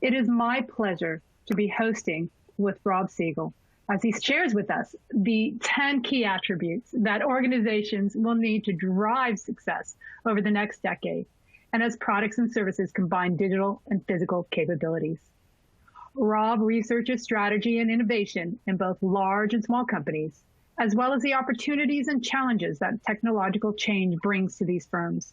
It is my pleasure to be hosting with Rob Siegel as he shares with us the 10 key attributes that organizations will need to drive success over the next decade, and as products and services combine digital and physical capabilities. Rob researches strategy and innovation in both large and small companies, as well as the opportunities and challenges that technological change brings to these firms.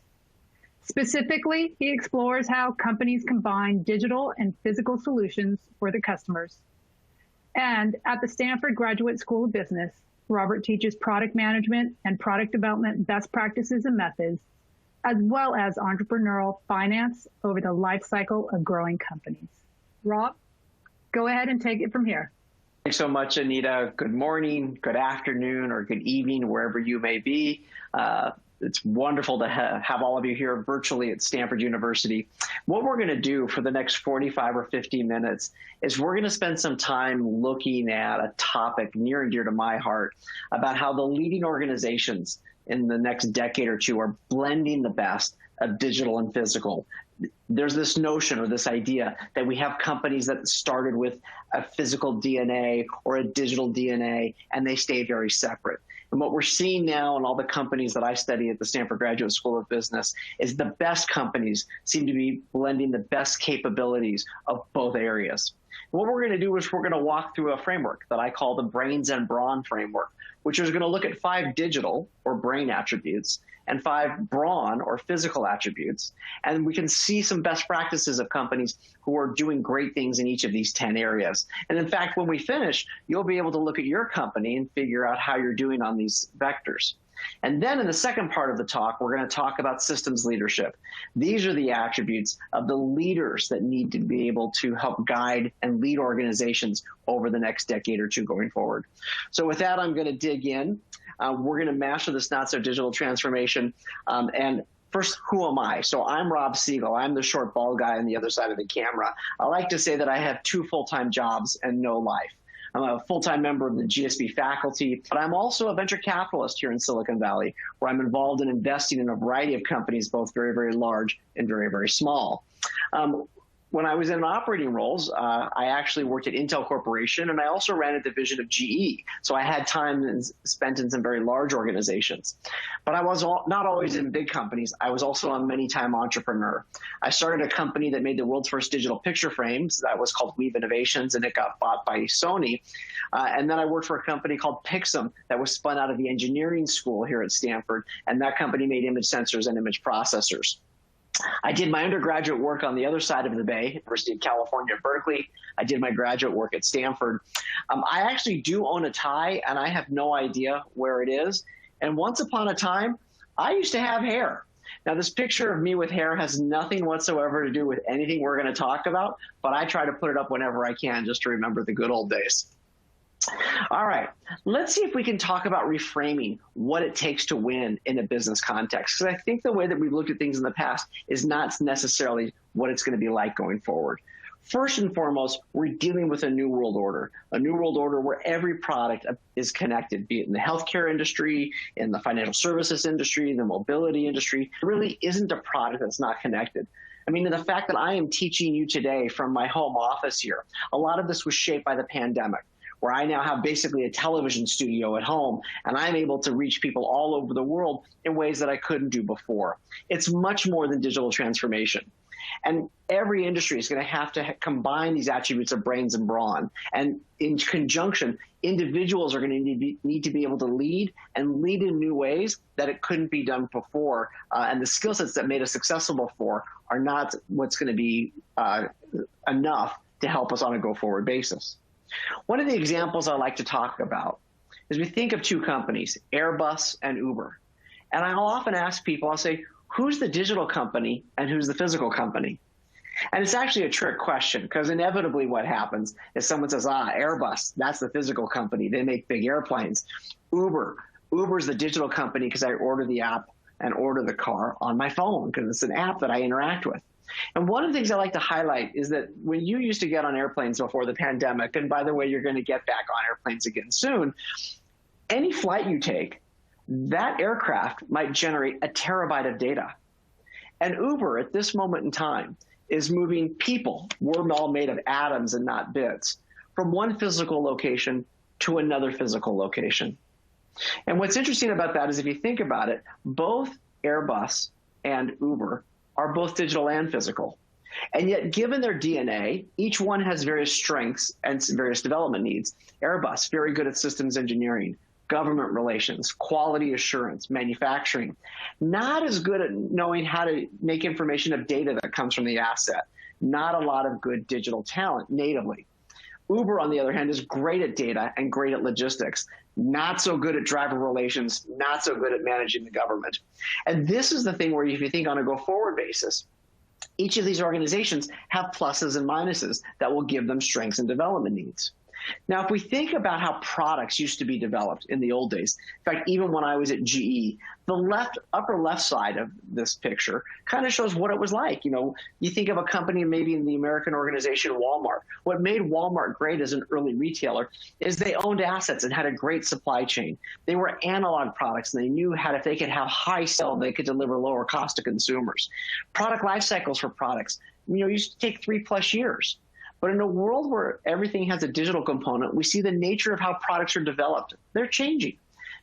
Specifically, he explores how companies combine digital and physical solutions for their customers. And at the Stanford Graduate School of Business, Robert teaches product management and product development best practices and methods, as well as entrepreneurial finance over the life cycle of growing companies. Rob, go ahead and take it from here. Thanks so much, Anita. Good morning, good afternoon, or good evening, wherever you may be. It's wonderful to have all of you here virtually at Stanford University. What we're going to do for the next 45 or 50 minutes is we're going to spend some time looking at a topic near and dear to my heart about how the leading organizations in the next decade or two are blending the best of digital and physical. There's this notion or this idea that we have companies that started with a physical DNA or a digital DNA, and they stay very separate. And what we're seeing now in all the companies that I study at the Stanford Graduate School of Business is the best companies seem to be blending the best capabilities of both areas. And what we're going to do is we're going to walk through a framework that I call the brains and brawn framework, which is going to look at 5 digital or brain attributes and 5 brawn or physical attributes. And we can see some best practices of companies who are doing great things in each of these 10 areas. And in fact, when we finish, you'll be able to look at your company and figure out how you're doing on these vectors. And then in the second part of the talk, we're going to talk about systems leadership. These are the attributes of the leaders that need to be able to help guide and lead organizations over the next decade or two going forward. So with that, I'm going to dig in. We're going to master this not-so-digital transformation. And first, who am I? So I'm Rob Siegel. I'm the short, bald guy on the other side of the camera. I like to say that I have 2 full-time jobs and no life. I'm a full-time member of the GSB faculty, but I'm also a venture capitalist here in Silicon Valley, where I'm involved in investing in a variety of companies, both very, very large and very, very small. When I was in operating roles, I actually worked at Intel Corporation, and I also ran a division of GE. So I had time spent in some very large organizations. But I was not always in big companies. I was also a many-time entrepreneur. I started a company that made the world's first digital picture frames. That was called Weave Innovations, and it got bought by Sony. And then I worked for a company called Pixum that was spun out of the engineering school here at Stanford, and that company made image sensors and image processors. I did my undergraduate work on the other side of the Bay, University of California, Berkeley. I did my graduate work at Stanford. I actually do own a tie, and I have no idea where it is. And once upon a time, I used to have hair. Now, this picture of me with hair has nothing whatsoever to do with anything we're going to talk about, but I try to put it up whenever I can just to remember the good old days. All right, let's see if we can talk about reframing what it takes to win in a business context. Because I think the way that we've looked at things in the past is not necessarily what it's going to be like going forward. First and foremost, we're dealing with a new world order where every product is connected, be it in the healthcare industry, in the financial services industry, in the mobility industry. There really isn't a product that's not connected. I mean, the fact that I am teaching you today from my home office here, a lot of this was shaped by the pandemic, where I now have basically a television studio at home, and I'm able to reach people all over the world in ways that I couldn't do before. It's much more than digital transformation. And every industry is going to have to combine these attributes of brains and brawn. And in conjunction, individuals are going to need to be able to lead and lead in new ways that it couldn't be done before. And the skill sets that made us successful before are not what's going to be enough to help us on a go-forward basis. One of the examples I like to talk about is we think of 2 companies, Airbus and Uber. And I'll often ask people, I'll say, who's the digital company and who's the physical company? And it's actually a trick question, because inevitably what happens is someone says, Airbus, that's the physical company. They make big airplanes. Uber's the digital company because I order the app and order the car on my phone because it's an app that I interact with. And one of the things I like to highlight is that when you used to get on airplanes before the pandemic, and by the way, you're going to get back on airplanes again soon, any flight you take, that aircraft might generate a terabyte of data. And Uber, at this moment in time, is moving people, we're all made of atoms and not bits, from one physical location to another physical location. And what's interesting about that is if you think about it, both Airbus and Uber are both digital and physical. And yet, given their DNA, each one has various strengths and various development needs. Airbus, very good at systems engineering, government relations, quality assurance, manufacturing. Not as good at knowing how to make information of data that comes from the asset. Not a lot of good digital talent natively. Uber, on the other hand, is great at data and great at logistics. Not so good at driver relations, not so good at managing the government. And this is the thing where if you think on a go-forward basis, each of these organizations have pluses and minuses that will give them strengths and development needs. Now, if we think about how products used to be developed in the old days, in fact, even when I was at GE, the upper left side of this picture kind of shows what it was like. You know, you think of a company maybe in the American organization Walmart. What made Walmart great as an early retailer is they owned assets and had a great supply chain. They were analog products, and they knew how, if they could have high sell, they could deliver lower cost to consumers. Product life cycles for products, used to take 3+ years. But in a world where everything has a digital component, we see the nature of how products are developed. They're changing.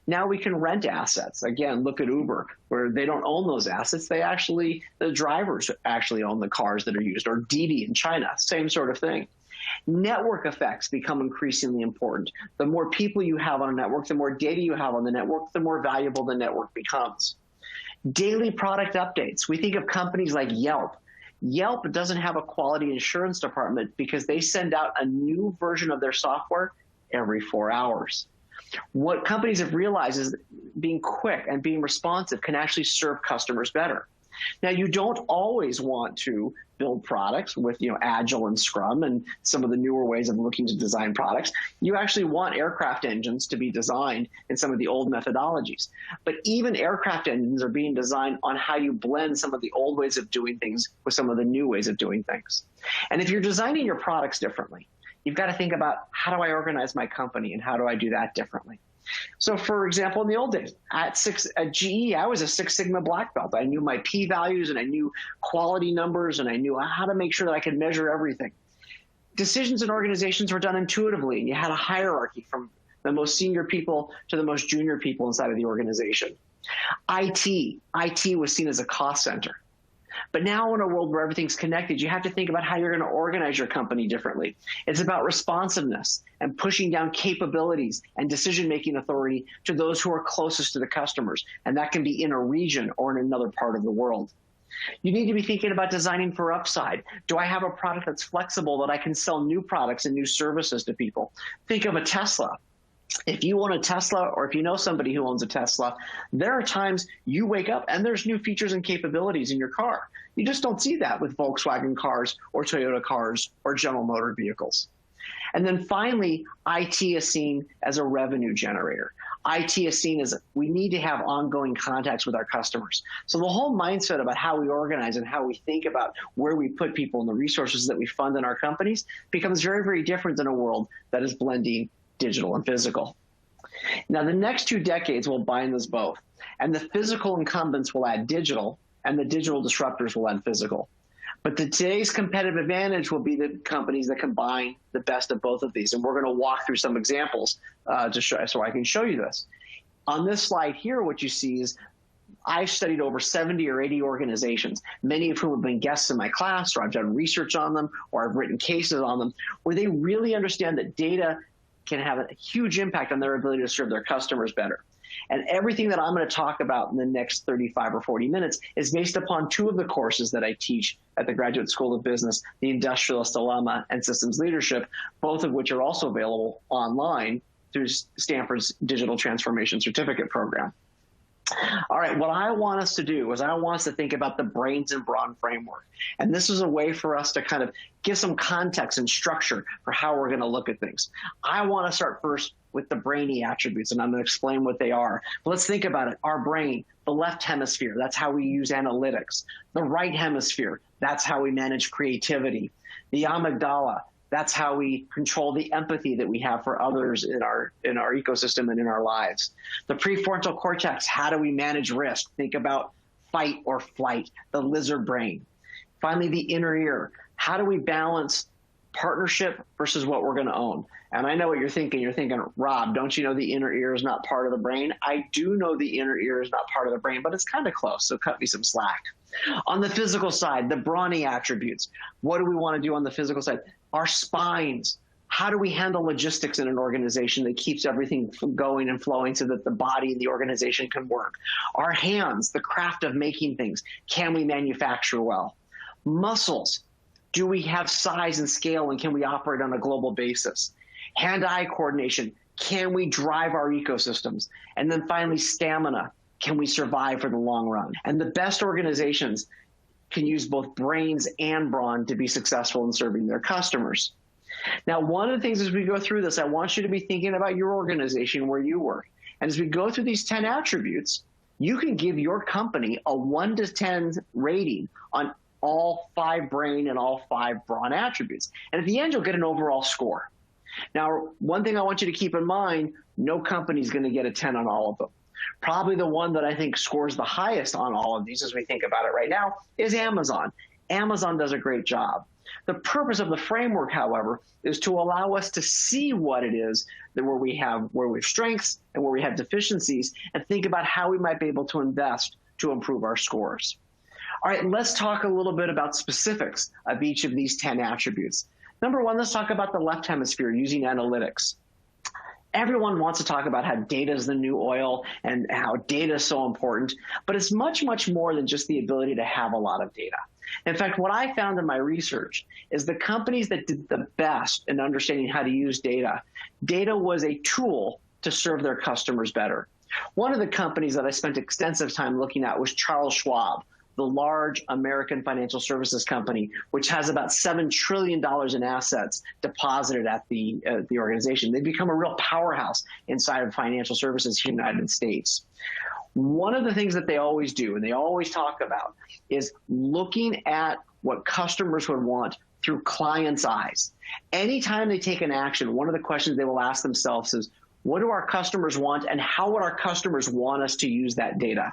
Now we can rent assets. Again, look at Uber, where they don't own those assets. The drivers actually own the cars that are used, or Didi in China, same sort of thing. Network effects become increasingly important. The more people you have on a network, the more data you have on the network, the more valuable the network becomes. Daily product updates. We think of companies like Yelp. Yelp doesn't have a quality assurance department because they send out a new version of their software every 4 hours. What companies have realized is that being quick and being responsive can actually serve customers better. Now, you don't always want to build products with Agile and Scrum and some of the newer ways of looking to design products. You actually want aircraft engines to be designed in some of the old methodologies. But even aircraft engines are being designed on how you blend some of the old ways of doing things with some of the new ways of doing things. And if you're designing your products differently, you've got to think about, how do I organize my company and how do I do that differently? So, for example, in the old days, at GE, I was a Six Sigma black belt. I knew my P-values and I knew quality numbers and I knew how to make sure that I could measure everything. Decisions in organizations were done intuitively, and you had a hierarchy from the most senior people to the most junior people inside of the organization. IT was seen as a cost center. But now in a world where everything's connected, you have to think about how you're going to organize your company differently. It's about responsiveness and pushing down capabilities and decision-making authority to those who are closest to the customers. And that can be in a region or in another part of the world. You need to be thinking about designing for upside. Do I have a product that's flexible that I can sell new products and new services to people? Think of a Tesla. If you own a Tesla, or if you know somebody who owns a Tesla, there are times you wake up and there's new features and capabilities in your car. You just don't see that with Volkswagen cars or Toyota cars or General Motor vehicles. And then finally, IT is seen as a revenue generator. IT is seen as we need to have ongoing contacts with our customers. So the whole mindset about how we organize and how we think about where we put people and the resources that we fund in our companies becomes very, very different in a world that is blending digital and physical. Now, the next 2 decades will bind us both, and the physical incumbents will add digital, and the digital disruptors will add physical. But today's competitive advantage will be the companies that combine the best of both of these, and we're going to walk through some examples to show, so I can show you this. On this slide here, what you see is I've studied over 70 or 80 organizations, many of whom have been guests in my class, or I've done research on them, or I've written cases on them, where they really understand that data can have a huge impact on their ability to serve their customers better. And everything that I'm going to talk about in the next 35 or 40 minutes is based upon 2 of the courses that I teach at the Graduate School of Business, the Industrialist Dilemma and Systems Leadership, both of which are also available online through Stanford's Digital Transformation Certificate Program. All right, what I want us to do is I want us to think about the brains and brawn framework. And this is a way for us to kind of give some context and structure for how we're going to look at things. I want to start first with the Brainy Attributes, and I'm going to explain what they are. But let's think about it. Our brain, the left hemisphere, that's how we use analytics. The right hemisphere, that's how we manage creativity. The amygdala, that's how we control the empathy that we have for others in our ecosystem and in our lives. The prefrontal cortex, how do we manage risk? Think about fight or flight, the lizard brain. Finally, the inner ear. How do we balance partnership versus what we're going to own? And I know what you're thinking. You're thinking, Rob, don't you know the inner ear is not part of the brain? I do know the inner ear is not part of the brain, but it's kind of close, so cut me some slack. On the physical side, the Brainy Attributes. What do we want to do on the physical side? Our spines. How do we handle logistics in an organization that keeps everything going and flowing so that the body and the organization can work? Our hands, the craft of making things. Can we manufacture well? Muscles. Do we have size and scale, and can we operate on a global basis? Hand-eye coordination. Can we drive our ecosystems? And then finally, stamina. Can we survive for the long run? And the best organizations can use both brains and brawn to be successful in serving their customers. Now, one of the things as we go through this, I want you to be thinking about your organization where you work. And as we go through these 10 attributes, you can give your company a 1 to 10 rating on all 5 brain and all 5 brawn attributes. And at the end, you'll get an overall score. Now, one thing I want you to keep in mind, no company is going to get a 10 on all of them. Probably the one that I think scores the highest on all of these as we think about it right now is Amazon. Amazon does a great job. The purpose of the framework, however, is to allow us to see what it is that where we have strengths and where we have deficiencies, and think about how we might be able to invest to improve our scores. All right, let's talk a little bit about specifics of each of these 10 attributes. Number one, let's talk about the left hemisphere using analytics. Everyone wants to talk about how data is the new oil and how data is so important, but it's much, much more than just the ability to have a lot of data. In fact, what I found in my research is the companies that did the best in understanding how to use data, data was a tool to serve their customers better. One of the companies that I spent extensive time looking at was Charles Schwab, the large American financial services company, which has about $7 trillion in assets deposited at the organization. They've become a real powerhouse inside of financial services in the United States. One of the things that they always do, and they always talk about, is looking at what customers would want through clients' eyes. Anytime they take an action, one of the questions they will ask themselves is, what do our customers want, and how would our customers want us to use that data?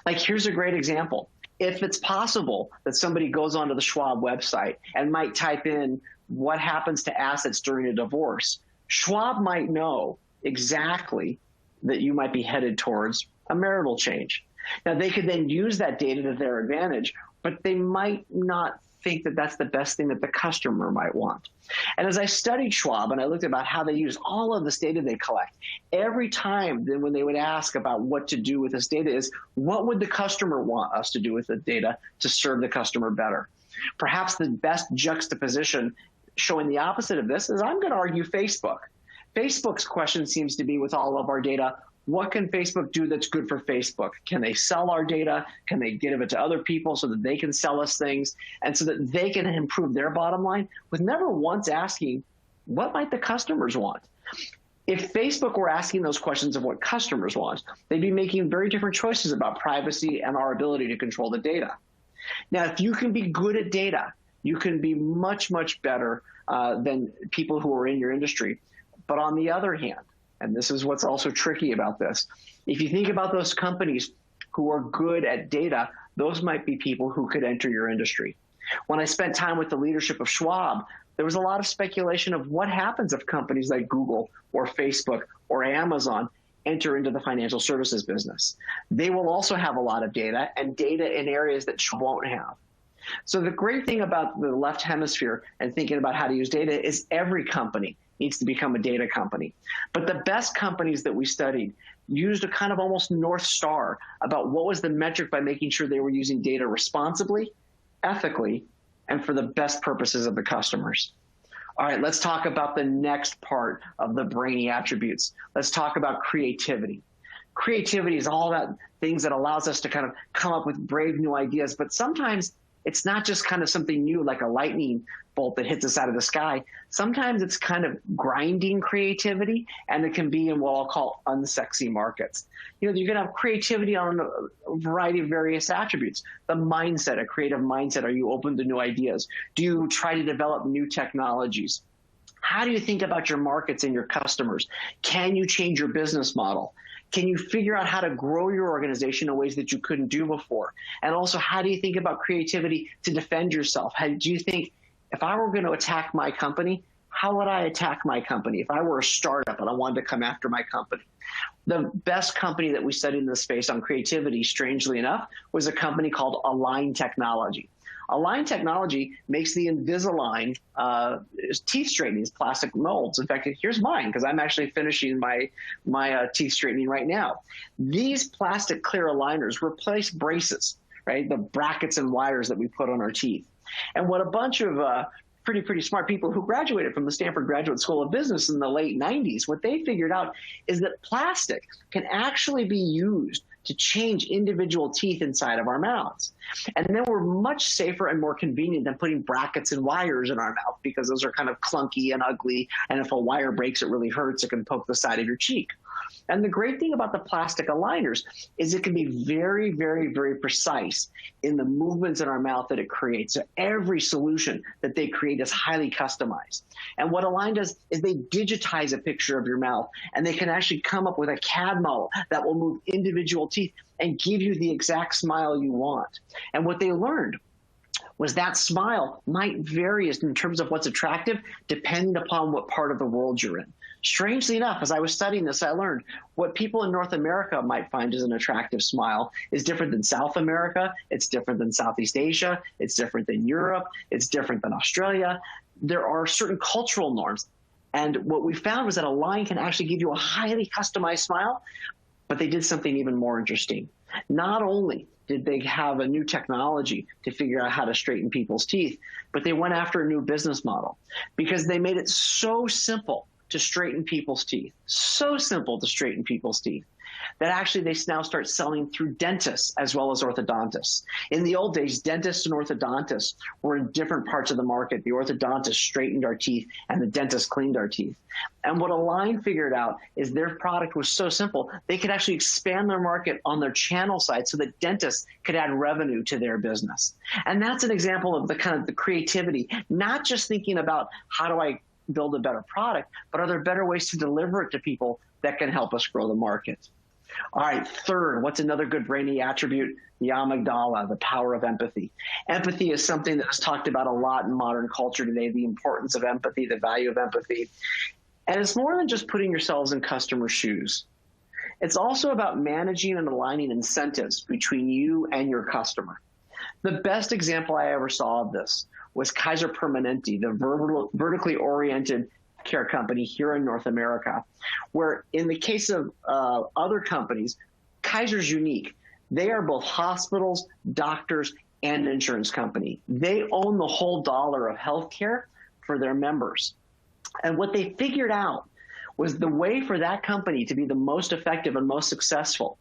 Like, here's a great example. If it's possible that somebody goes onto the Schwab website and might type in what happens to assets during a divorce, Schwab might know exactly that you might be headed towards a marital change. Now, they could then use that data to their advantage, but they might not think that that's the best thing that the customer might want. And as I studied Schwab and I looked about how they use all of this data they collect, every time then when they would ask about what to do with this data is, what would the customer want us to do with the data to serve the customer better? Perhaps the best juxtaposition showing the opposite of this is, I'm going to argue, Facebook. Facebook's question seems to be, with all of our data, what can Facebook do that's good for Facebook? Can they sell our data? Can they give it to other people so that they can sell us things and so that they can improve their bottom line, with never once asking, what might the customers want? If Facebook were asking those questions of what customers want, they'd be making very different choices about privacy and our ability to control the data. Now, if you can be good at data, you can be much, much better than people who are in your industry. But on the other hand, and this is what's also tricky about this, if you think about those companies who are good at data, those might be people who could enter your industry. When I spent time with the leadership of Schwab, there was a lot of speculation of what happens if companies like Google or Facebook or Amazon enter into the financial services business. They will also have a lot of data, and data in areas that Schwab won't have. So the great thing about the left hemisphere and thinking about how to use data is every company needs to become a data company. But the best companies that we studied used a kind of almost North Star about what was the metric by making sure they were using data responsibly, ethically, and for the best purposes of the customers. All right, let's talk about the next part of the Brainy Attributes. Let's talk about creativity. Creativity is all that things that allows us to kind of come up with brave new ideas, but sometimes it's not just kind of something new like a lightning bolt that hits us out of the sky. Sometimes it's kind of grinding creativity, and it can be in what I'll call unsexy markets. You know, you can have creativity on a variety of various attributes. The mindset, a creative mindset. Are you open to new ideas? Do you try to develop new technologies? How do you think about your markets and your customers? Can you change your business model? Can you figure out how to grow your organization in ways that you couldn't do before? And also, how do you think about creativity to defend yourself? How do you think, if I were going to attack my company, how would I attack my company if I were a startup and I wanted to come after my company? The best company that we studied in this space on creativity, strangely enough, was a company called Align Technology. Align Technology makes the Invisalign teeth straightening, plastic molds. In fact, here's mine, because I'm actually finishing my teeth straightening right now. These plastic clear aligners replace braces, right? The brackets and wires that we put on our teeth. And what a bunch of pretty smart people who graduated from the Stanford Graduate School of Business in the late 90s, what they figured out is that plastic can actually be used to change individual teeth inside of our mouths. And then we're much safer and more convenient than putting brackets and wires in our mouth, because those are kind of clunky and ugly. And if a wire breaks, it really hurts. It can poke the side of your cheek. And the great thing about the plastic aligners is it can be very, very, very precise in the movements in our mouth that it creates. So every solution that they create is highly customized. And what Align does is they digitize a picture of your mouth, and they can actually come up with a CAD model that will move individual teeth and give you the exact smile you want. And what they learned was that smile might vary in terms of what's attractive depending upon what part of the world you're in. Strangely enough, as I was studying this, I learned what people in North America might find as an attractive smile is different than South America. It's different than Southeast Asia. It's different than Europe. It's different than Australia. There are certain cultural norms. And what we found was that Align can actually give you a highly customized smile, but they did something even more interesting. Not only did they have a new technology to figure out how to straighten people's teeth, but they went after a new business model, because they made it so simple to straighten people's teeth, so simple to straighten people's teeth, that actually they now start selling through dentists as well as orthodontists. In the old days, dentists and orthodontists were in different parts of the market. The orthodontist straightened our teeth and the dentist cleaned our teeth. And what Align figured out is their product was so simple, they could actually expand their market on their channel side so that dentists could add revenue to their business. And that's an example of the kind of the creativity, not just thinking about how do I build a better product, but are there better ways to deliver it to people that can help us grow the market? All right, third, what's another good brainy attribute? The amygdala, the power of empathy. Empathy is something that is talked about a lot in modern culture today, the importance of empathy, the value of empathy. And it's more than just putting yourselves in customers' shoes. It's also about managing and aligning incentives between you and your customer. The best example I ever saw of this was Kaiser Permanente, the vertically oriented care company here in North America, where in the case of other companies, Kaiser's unique. They are both hospitals, doctors, and an insurance company. They own the whole dollar of healthcare for their members. And what they figured out was the way for that company to be the most effective and most successful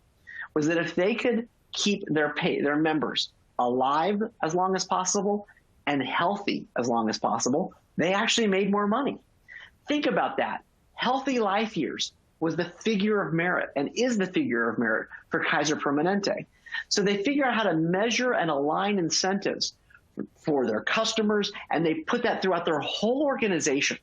was that if they could keep their members alive as long as possible and healthy as long as possible, they actually made more money. Think about that. Healthy life years was the figure of merit and is the figure of merit for Kaiser Permanente. So they figure out how to measure and align incentives for their customers, and they put that throughout their whole organization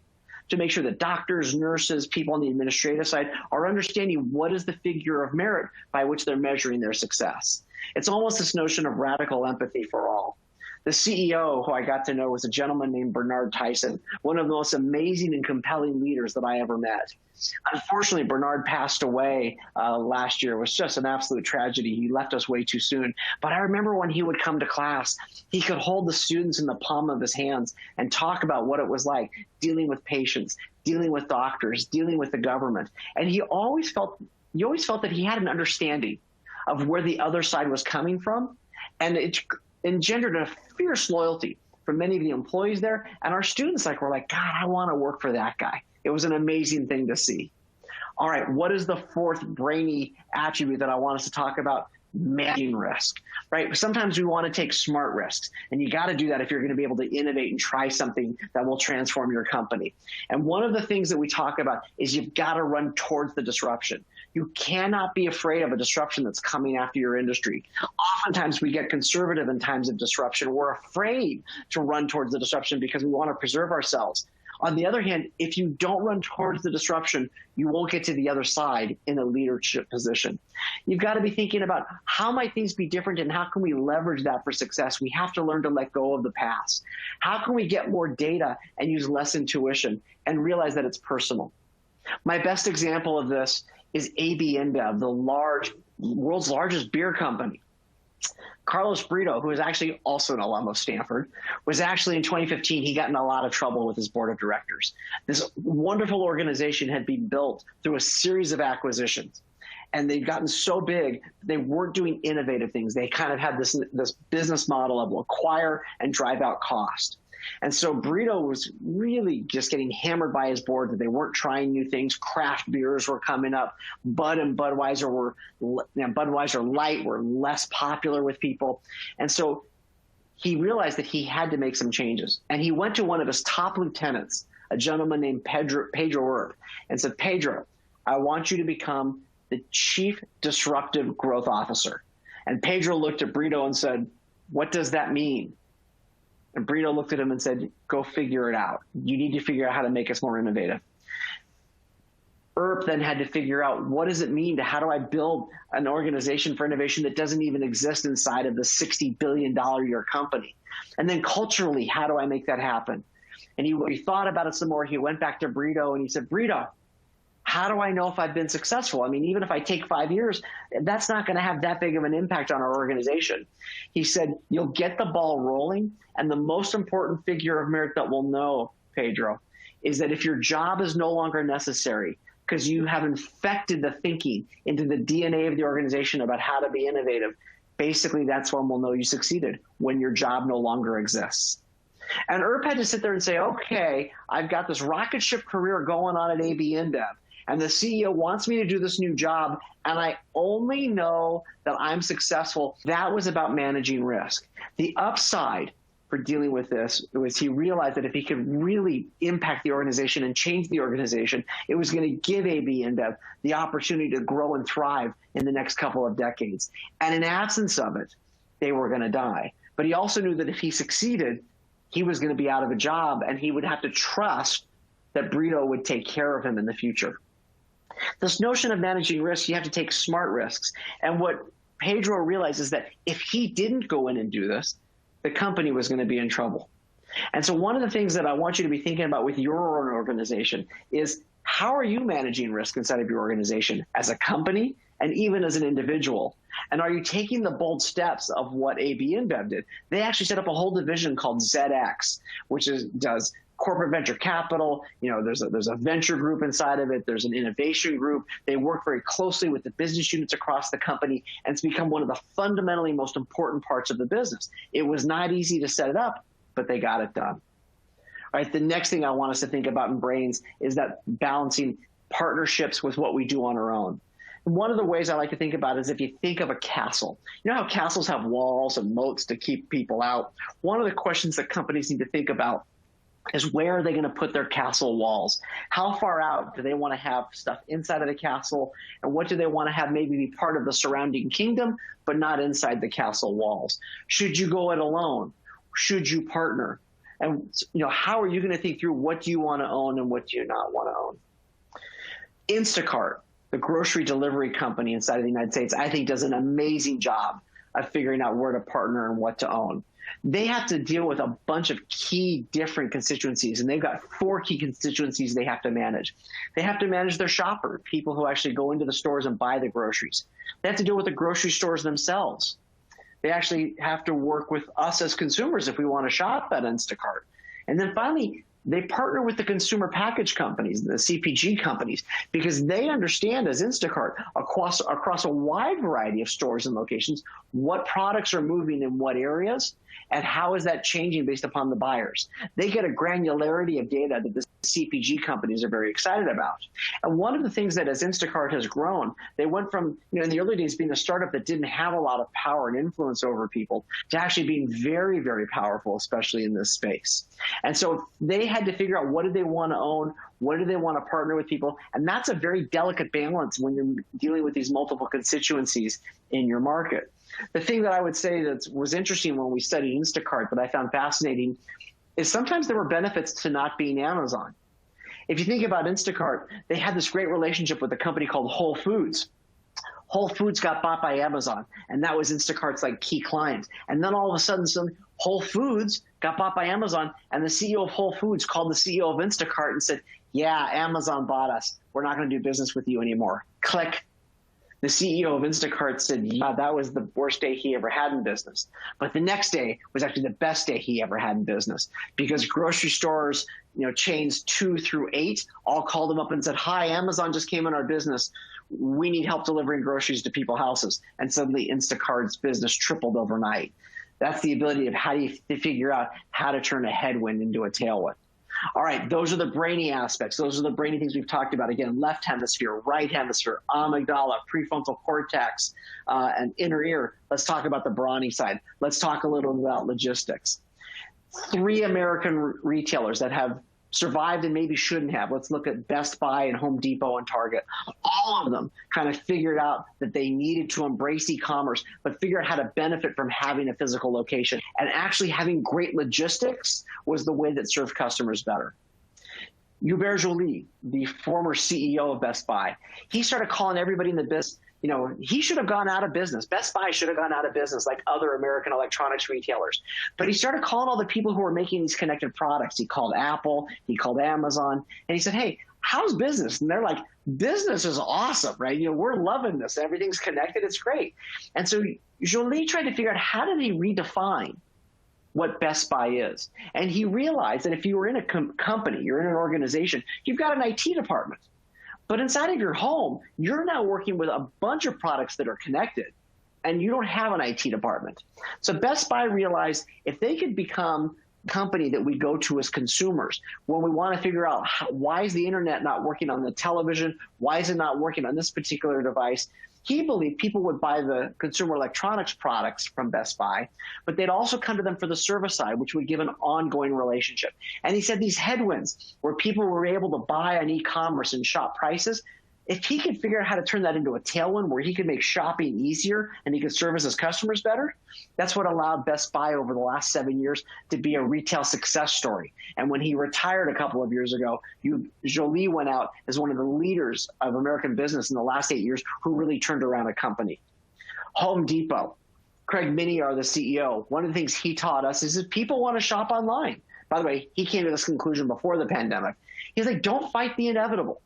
to make sure that doctors, nurses, people on the administrative side are understanding what is the figure of merit by which they're measuring their success. It's almost this notion of radical empathy for all. The CEO who I got to know was a gentleman named Bernard Tyson, one of the most amazing and compelling leaders that I ever met. Unfortunately, Bernard passed away last year. It was just an absolute tragedy. He left us way too soon. But I remember when he would come to class, he could hold the students in the palm of his hands and talk about what it was like dealing with patients, dealing with doctors, dealing with the government. And you always felt that he had an understanding of where the other side was coming from. And it engendered a fierce loyalty from many of the employees there. And our students were like, God, I want to work for that guy. It was an amazing thing to see. All right, what is the fourth brainy attribute that I want us to talk about? Managing risk, right? Sometimes we want to take smart risks, and you got to do that if you're going to be able to innovate and try something that will transform your company. And one of the things that we talk about is you've got to run towards the disruption. You cannot be afraid of a disruption that's coming after your industry. Oftentimes we get conservative in times of disruption. We're afraid to run towards the disruption because we want to preserve ourselves. On the other hand, if you don't run towards the disruption, you won't get to the other side in a leadership position. You've got to be thinking about how might things be different and how can we leverage that for success? We have to learn to let go of the past. How can we get more data and use less intuition and realize that it's personal? My best example of this is AB InBev, the world's largest beer company. Carlos Brito, who is actually also an alum of Stanford, was actually in 2015, he got in a lot of trouble with his board of directors. This wonderful organization had been built through a series of acquisitions. And they'd gotten so big, they weren't doing innovative things. They kind of had this business model of acquire and drive out cost. And so Brito was really just getting hammered by his board that they weren't trying new things. Craft beers were coming up. Bud and Budweiser Budweiser Light were less popular with people. And so he realized that he had to make some changes. And he went to one of his top lieutenants, a gentleman named Pedro Earp, and said, Pedro, I want you to become the Chief Disruptive Growth Officer. And Pedro looked at Brito and said, what does that mean? And Brito looked at him and said, go figure it out. You need to figure out how to make us more innovative. Earp then had to figure out, what does it mean to how do I build an organization for innovation that doesn't even exist inside of the $60 billion a year company? And then culturally, how do I make that happen? And he thought about it some more. He went back to Brito and he said, Brito, how do I know if I've been successful? I mean, even if I take 5 years, that's not going to have that big of an impact on our organization. He said, you'll get the ball rolling. And the most important figure of merit that we'll know, Pedro, is that if your job is no longer necessary because you have infected the thinking into the DNA of the organization about how to be innovative, basically that's when we'll know you succeeded, when your job no longer exists. And Earp had to sit there and say, okay, I've got this rocket ship career going on at AB InBev. And the CEO wants me to do this new job, and I only know that I'm successful. That was about managing risk. The upside for dealing with this was he realized that if he could really impact the organization and change the organization, it was going to give AB InBev the opportunity to grow and thrive in the next couple of decades. And in absence of it, they were going to die. But he also knew that if he succeeded, he was going to be out of a job, and he would have to trust that Brito would take care of him in the future. This notion of managing risk, you have to take smart risks. And what Pedro realized is that if he didn't go in and do this, the company was going to be in trouble. And so one of the things that I want you to be thinking about with your own organization is, how are you managing risk inside of your organization as a company and even as an individual? And are you taking the bold steps of what AB InBev did? They actually set up a whole division called ZX, which does corporate venture capital. You know, there's a venture group inside of it. There's an innovation group. They work very closely with the business units across the company, and it's become one of the fundamentally most important parts of the business. It was not easy to set it up, but they got it done. All right, the next thing I want us to think about in Brains is that balancing partnerships with what we do on our own. One of the ways I like to think about it is if you think of a castle. You know how castles have walls and moats to keep people out? One of the questions that companies need to think about is, where are they going to put their castle walls? How far out do they want to have stuff inside of the castle? And what do they want to have maybe be part of the surrounding kingdom, but not inside the castle walls? Should you go it alone? Should you partner? And how are you going to think through what do you want to own and what do you not want to own? Instacart, the grocery delivery company inside of the United States, I think does an amazing job of figuring out where to partner and what to own. They have to deal with a bunch of key different constituencies, and they've got 4 key constituencies they have to manage. They have to manage their shopper, people who actually go into the stores and buy the groceries. They have to deal with the grocery stores themselves. They actually have to work with us as consumers if we want to shop at Instacart. And then finally, they partner with the consumer package companies, the CPG companies, because they understand, as Instacart, across a wide variety of stores and locations, what products are moving in what areas and how is that changing based upon the buyers. They get a granularity of data that the CPG companies are very excited about. And one of the things that as Instacart has grown, they went from, in the early days being a startup that didn't have a lot of power and influence over people to actually being very, very powerful, especially in this space. And so they had to figure out, what do they want to own? What do they want to partner with people? And that's a very delicate balance when you're dealing with these multiple constituencies in your market. The thing that I would say that was interesting when we studied Instacart that I found fascinating is sometimes there were benefits to not being Amazon. If you think about Instacart, they had this great relationship with a company called Whole Foods. Whole Foods got bought by Amazon, and that was Instacart's like key client. And then all of a sudden, Whole Foods got bought by Amazon, and the CEO of Whole Foods called the CEO of Instacart and said, yeah, Amazon bought us. We're not going to do business with you anymore. Click. The CEO of Instacart said, yeah, that was the worst day he ever had in business. But the next day was actually the best day he ever had in business, because grocery stores, chains 2 through 8 all called him up and said, hi, Amazon just came in our business. We need help delivering groceries to people's houses. And suddenly Instacart's business tripled overnight. That's the ability of how do you figure out how to turn a headwind into a tailwind. All right, those are the brainy aspects. Those are the brainy things we've talked about. Again, left hemisphere, right hemisphere, amygdala, prefrontal cortex, and inner ear. Let's talk about the brawny side. Let's talk a little about logistics. 3 American retailers that have survived and maybe shouldn't have. Let's look at Best Buy and Home Depot and Target. All of them kind of figured out that they needed to embrace e-commerce, but figure out how to benefit from having a physical location. And actually having great logistics was the way that served customers better. Hubert Joly, the former CEO of Best Buy, he started calling everybody in the business. He should have gone out of business. Best Buy should have gone out of business like other American electronics retailers. But he started calling all the people who were making these connected products. He called Apple, he called Amazon, and he said, hey, how's business? And they're like, business is awesome, right? We're loving this. Everything's connected. It's great. And so Joly tried to figure out how did he redefine what Best Buy is. And he realized that if you were in a company, you're in an organization, you've got an IT department. But inside of your home, you're now working with a bunch of products that are connected, and you don't have an IT department. So Best Buy realized if they could become a company that we go to as consumers, when we want to figure out why is the internet not working on the television, why is it not working on this particular device, he believed people would buy the consumer electronics products from Best Buy, but they'd also come to them for the service side, which would give an ongoing relationship. And he said these headwinds where people were able to buy on e-commerce and shop prices, if he could figure out how to turn that into a tailwind where he could make shopping easier and he could service his customers better, that's what allowed Best Buy over the last 7 years to be a retail success story. And when he retired a couple of years ago, Joly went out as one of the leaders of American business in the last 8 years who really turned around a company. Home Depot, Craig Miniar, the CEO, one of the things he taught us is that people want to shop online. By the way, he came to this conclusion before the pandemic. He's like, don't fight the inevitable.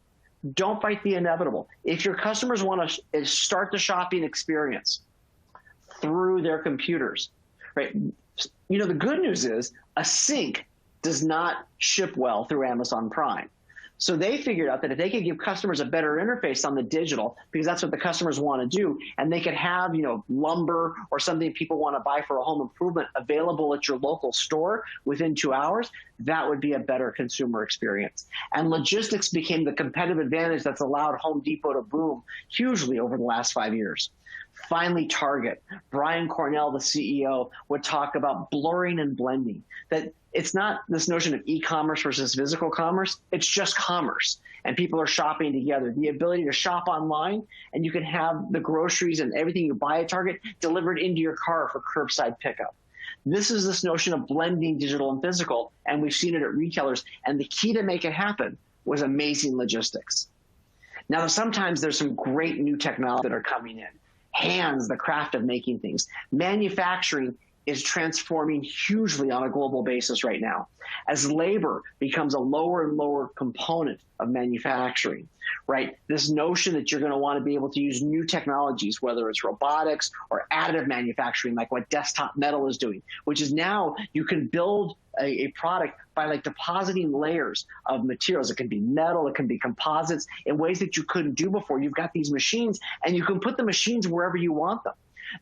Don't fight the inevitable. If your customers want to start the shopping experience through their computers, right? The good news is a sink does not ship well through Amazon Prime. So they figured out that if they could give customers a better interface on the digital, because that's what the customers want to do, and they could have, lumber or something people want to buy for a home improvement available at your local store within 2 hours, that would be a better consumer experience. And logistics became the competitive advantage that's allowed Home Depot to boom hugely over the last 5 years. Finally, Target. Brian Cornell, the CEO, would talk about blurring and blending, that it's not this notion of e-commerce versus physical commerce. It's just commerce, and people are shopping together. The ability to shop online, and you can have the groceries and everything you buy at Target delivered into your car for curbside pickup. This is this notion of blending digital and physical, and we've seen it at retailers. And the key to make it happen was amazing logistics. Now, sometimes there's some great new technology that are coming in. Hands, the craft of making things. Manufacturing is transforming hugely on a global basis right now as labor becomes a lower and lower component of manufacturing, right? This notion that you're going to want to be able to use new technologies, whether it's robotics or additive manufacturing, like what Desktop Metal is doing, which is now you can build a product by depositing layers of materials. It can be metal, it can be composites in ways that you couldn't do before. You've got these machines, and you can put the machines wherever you want them.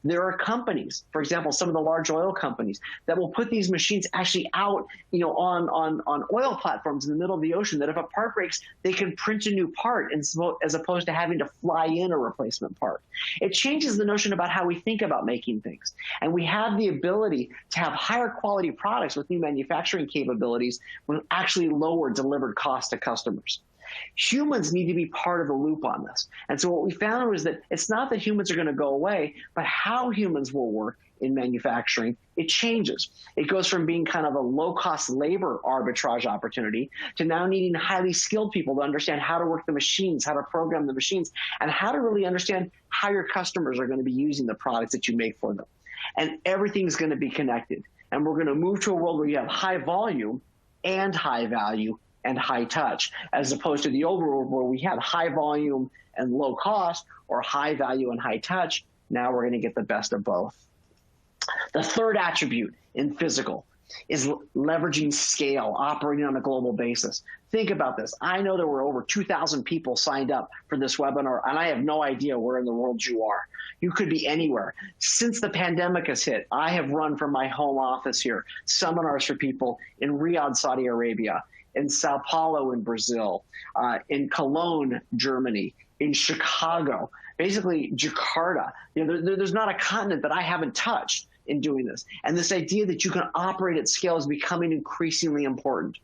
There are companies, for example, some of the large oil companies that will put these machines actually out, on oil platforms in the middle of the ocean, that if a part breaks, they can print a new part as opposed to having to fly in a replacement part. It changes the notion about how we think about making things. And we have the ability to have higher quality products with new manufacturing capabilities with actually lower delivered cost to customers. Humans need to be part of the loop on this. And so what we found was that it's not that humans are going to go away, but how humans will work in manufacturing, it changes. It goes from being kind of a low-cost labor arbitrage opportunity to now needing highly skilled people to understand how to work the machines, how to program the machines, and how to really understand how your customers are going to be using the products that you make for them. And everything's going to be connected. And we're going to move to a world where you have high volume and high value and high touch, as opposed to the old world where we had high volume and low cost, or high value and high touch. Now we're going to get the best of both. The third attribute in physical is leveraging scale, operating on a global basis. Think about this. I know there were over 2,000 people signed up for this webinar, and I have no idea where in the world you are. You could be anywhere. Since the pandemic has hit, I have run from my home office here seminars for people in Riyadh, Saudi Arabia, in Sao Paulo in Brazil, in Cologne, Germany, in Chicago, basically Jakarta. You know, there's not a continent that I haven't touched in doing this. And this idea that you can operate at scale is becoming increasingly important.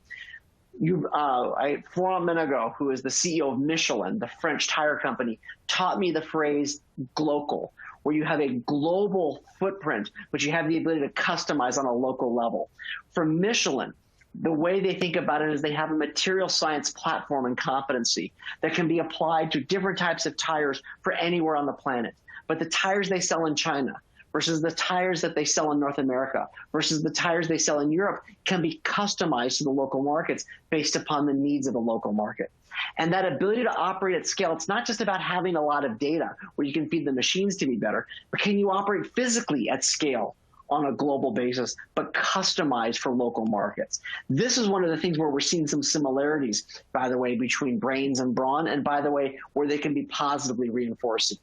Florent Menegaux, who is the CEO of Michelin, the French tire company, taught me the phrase glocal, where you have a global footprint, but you have the ability to customize on a local level. For Michelin, the way they think about it is they have a material science platform and competency that can be applied to different types of tires for anywhere on the planet. But the tires they sell in China versus the tires that they sell in North America versus the tires they sell in Europe can be customized to the local markets based upon the needs of the local market. And that ability to operate at scale, it's not just about having a lot of data where you can feed the machines to be better, but can you operate physically at scale on a global basis, but customized for local markets? This is one of the things where we're seeing some similarities, by the way, between brains and brawn, and by the way, where they can be positively reinforcing.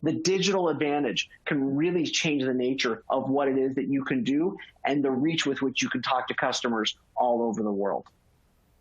The digital advantage can really change the nature of what it is that you can do and the reach with which you can talk to customers all over the world.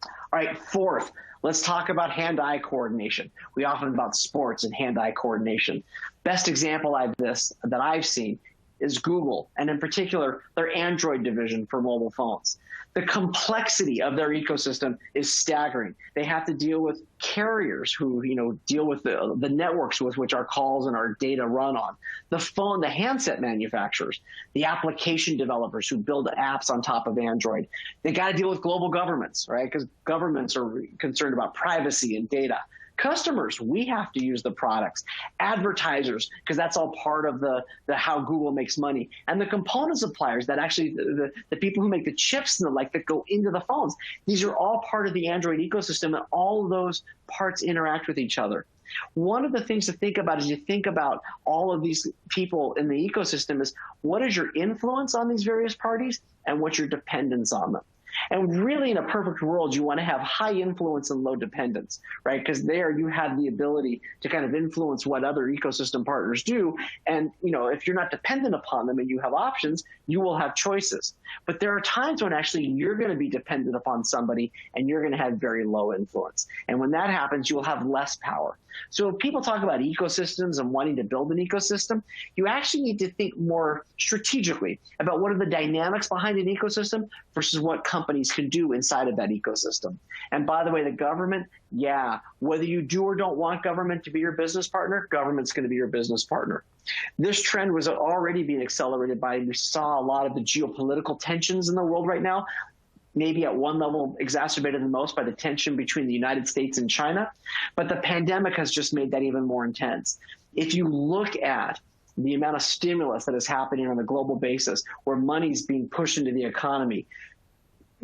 All right, fourth, let's talk about hand-eye coordination. We often about sports and hand-eye coordination. Best example of this that I've seen is Google, and in particular, their Android division for mobile phones. The complexity of their ecosystem is staggering. They have to deal with carriers who, deal with the networks with which our calls and our data run on. The handset manufacturers, the application developers who build apps on top of Android. They got to deal with global governments, right? Because governments are concerned about privacy and data. Customers, we have to use the products. Advertisers, because that's all part of the how Google makes money. And the component suppliers, that actually the people who make the chips and the like that go into the phones. These are all part of the Android ecosystem, and all of those parts interact with each other. One of the things to think about as you think about all of these people in the ecosystem is, what is your influence on these various parties and what's your dependence on them? And really, in a perfect world, you want to have high influence and low dependence, right? Because there you have the ability to kind of influence what other ecosystem partners do. And, if you're not dependent upon them and you have options, you will have choices. But there are times when actually you're going to be dependent upon somebody and you're going to have very low influence. And when that happens, you will have less power. So if people talk about ecosystems and wanting to build an ecosystem, you actually need to think more strategically about what are the dynamics behind an ecosystem versus what companies can do inside of that ecosystem. And by the way, the government, whether you do or don't want government to be your business partner, government's going to be your business partner. This trend was already being accelerated by, we saw a lot of the geopolitical tensions in the world right now, maybe at one level exacerbated the most by the tension between the United States and China. But the pandemic has just made that even more intense. If you look at the amount of stimulus that is happening on a global basis, where money's being pushed into the economy,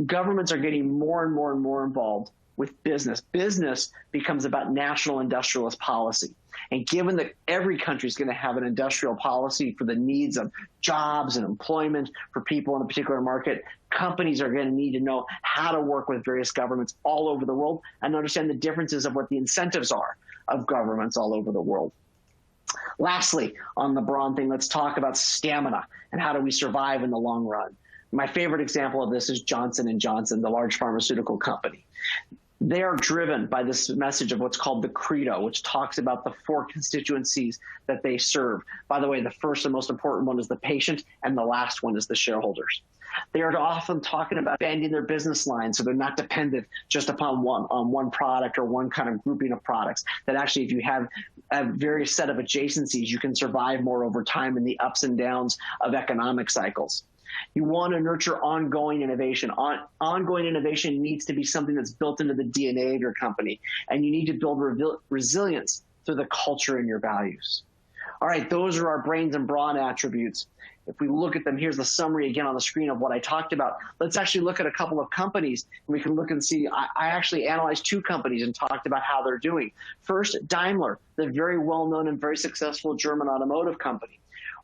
governments are getting more and more and more involved with business. Business becomes about national industrialist policy. And given that every country is going to have an industrial policy for the needs of jobs and employment for people in a particular market, companies are going to need to know how to work with various governments all over the world and understand the differences of what the incentives are of governments all over the world. Lastly, on the brawn thing, let's talk about stamina and how do we survive in the long run. My favorite example of this is Johnson & Johnson, the large pharmaceutical company. They are driven by this message of what's called the credo, which talks about the 4 constituencies that they serve. By the way, the first and most important one is the patient, and the last one is the shareholders. They are often talking about expanding their business lines so they're not dependent just upon one product or one kind of grouping of products. That actually, if you have a various set of adjacencies, you can survive more over time in the ups and downs of economic cycles. You want to nurture ongoing innovation. Ongoing innovation needs to be something that's built into the DNA of your company, and you need to build resilience through the culture and your values. All right, those are our brains and brawn attributes. If we look at them, here's the summary again on the screen of what I talked about. Let's actually look at a couple of companies, and we can look and see. I actually analyzed 2 companies and talked about how they're doing. First, Daimler, the very well-known and very successful German automotive company.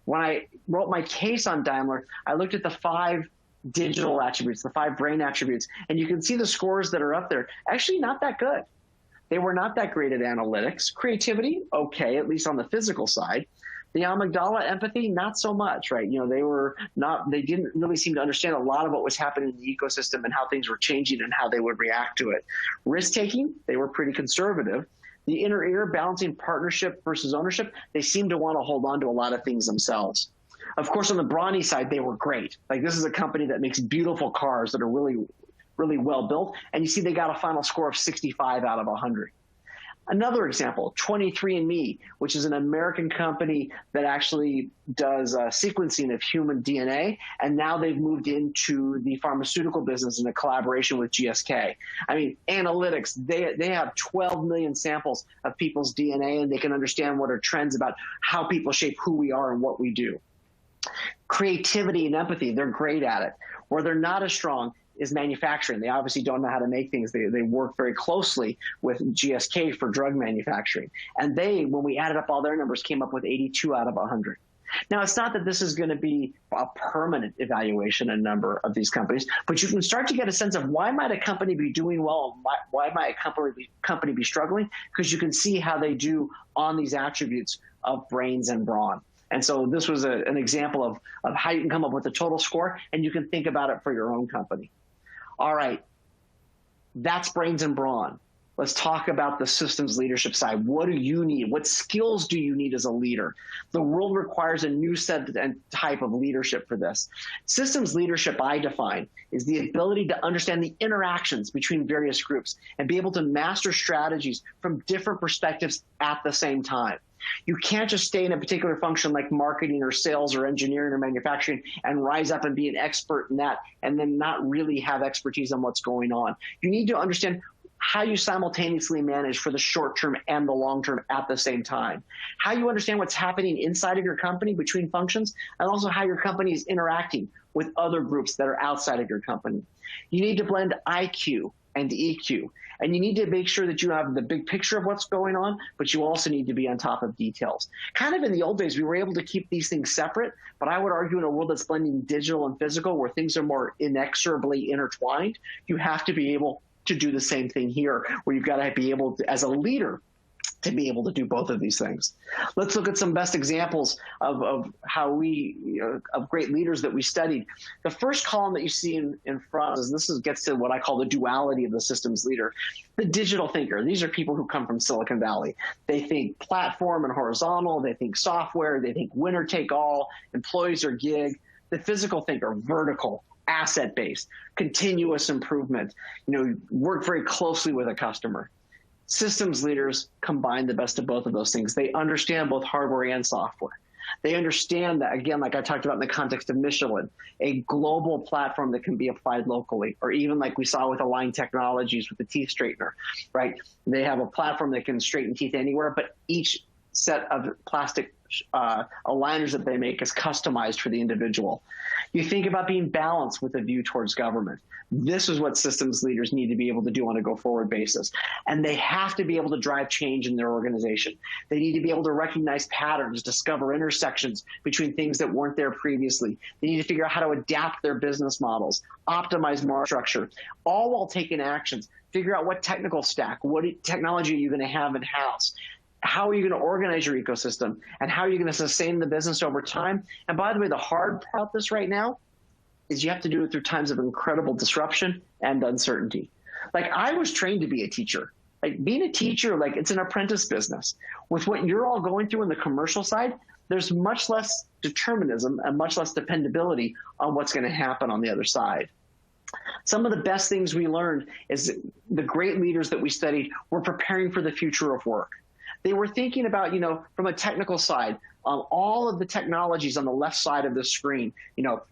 When I wrote my case on Daimler, I looked at the 5 digital attributes, the 5 brain attributes, and you can see the scores that are up there. Actually, not that good. They were not that great at analytics. Creativity, okay, at least on the physical side. The amygdala, empathy, not so much, right? You know, they didn't really seem to understand a lot of what was happening in the ecosystem and how things were changing and how they would react to it. Risk-taking, they were pretty conservative. The inner ear, balancing partnership versus ownership, they seem to want to hold on to a lot of things themselves. Of course, on the brawny side, they were great. Like, this is a company that makes beautiful cars that are really, really well built. And you see they got a final score of 65 out of 100. Another example, 23andMe, which is an American company that actually does sequencing of human DNA, and now they've moved into the pharmaceutical business in a collaboration with GSK. I mean, analytics, they have 12 million samples of people's DNA, and they can understand what are trends about how people shape who we are and what we do. Creativity and empathy, they're great at it. Where they're not as strong is manufacturing. They obviously don't know how to make things. They work very closely with GSK for drug manufacturing. And they, when we added up all their numbers, came up with 82 out of 100. Now, it's not that this is going to be a permanent evaluation in a number of these companies, but you can start to get a sense of why might a company be doing well and why might a company be struggling, because you can see how they do on these attributes of brains and brawn. And so this was an example of how you can come up with a total score, and you can think about it for your own company. All right, that's brains and brawn. Let's talk about the systems leadership side. What do you need? What skills do you need as a leader? The world requires a new set and type of leadership for this. Systems leadership, I define, is the ability to understand the interactions between various groups and be able to master strategies from different perspectives at the same time. You can't just stay in a particular function like marketing or sales or engineering or manufacturing and rise up and be an expert in that and then not really have expertise on what's going on. You need to understand how you simultaneously manage for the short term and the long term at the same time. How you understand what's happening inside of your company between functions, and also how your company is interacting with other groups that are outside of your company. You need to blend IQ and EQ. And you need to make sure that you have the big picture of what's going on, but you also need to be on top of details. Kind of in the old days, we were able to keep these things separate, but I would argue in a world that's blending digital and physical, where things are more inexorably intertwined, you have to be able to do the same thing here, where you've got to be able to, as a leader, to be able to do both of these things. Let's look at some best examples of how we, of great leaders that we studied. The first column that you see in front is, gets to what I call the duality of the systems leader. The digital thinker, these are people who come from Silicon Valley. They think platform and horizontal, they think software, they think winner take all, employees are gig. The physical thinker, vertical, asset-based, continuous improvement, work very closely with a customer. Systems leaders combine the best of both of those things. They understand both hardware and software. They understand that, again, like I talked about in the context of Michelin, a global platform that can be applied locally, or even like we saw with Align Technologies with the teeth straightener, right? They have a platform that can straighten teeth anywhere, but each set of plastic aligners that they make is customized for the individual. You think about being balanced with a view towards government. This is what systems leaders need to be able to do on a go-forward basis. And they have to be able to drive change in their organization. They need to be able to recognize patterns, discover intersections between things that weren't there previously. They need to figure out how to adapt their business models, optimize market structure, all while taking actions. Figure out what technical stack, what technology are you going to have in-house? How are you going to organize your ecosystem? And how are you going to sustain the business over time? And by the way, the hard part about this right now is you have to do it through times of incredible disruption and uncertainty. Like, I was trained to be a teacher. Like, being a teacher, like, it's an apprentice business. With what you're all going through in the commercial side, there's much less determinism and much less dependability on what's going to happen on the other side. Some of the best things we learned is the great leaders that we studied were preparing for the future of work. They were thinking about, from a technical side, all of the technologies on the left side of the screen,